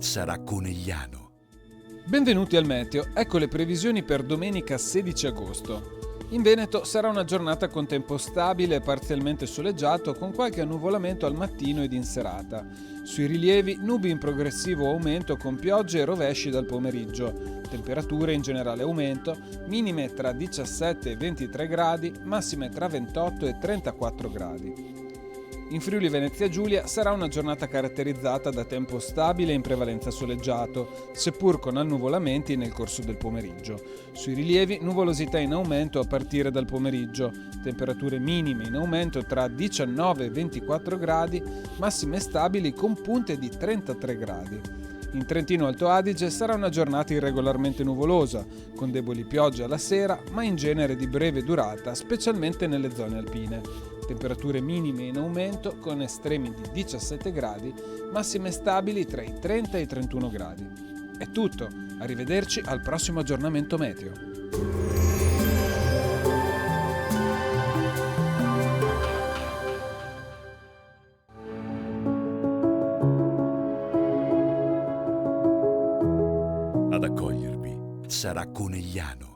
sarà Conegliano. Benvenuti al Meteo, ecco le previsioni per domenica 16 agosto. In Veneto sarà una giornata con tempo stabile e parzialmente soleggiato, con qualche annuvolamento al mattino ed in serata. Sui rilievi nubi in progressivo aumento con piogge e rovesci dal pomeriggio. Temperature in generale aumento, minime tra 17 e 23 gradi, massime tra 28 e 34 gradi. In Friuli Venezia Giulia sarà una giornata caratterizzata da tempo stabile e in prevalenza soleggiato, seppur con annuvolamenti nel corso del pomeriggio. Sui rilievi nuvolosità in aumento a partire dal pomeriggio, temperature minime in aumento tra 19 e 24 gradi, massime stabili con punte di 33 gradi. In Trentino Alto Adige sarà una giornata irregolarmente nuvolosa, con deboli piogge alla sera, ma in genere di breve durata, specialmente nelle zone alpine. Temperature minime in aumento con estremi di 17 gradi, massime stabili tra i 30 e i 31 gradi. È tutto, arrivederci al prossimo aggiornamento meteo. Ad accogliervi sarà Conegliano.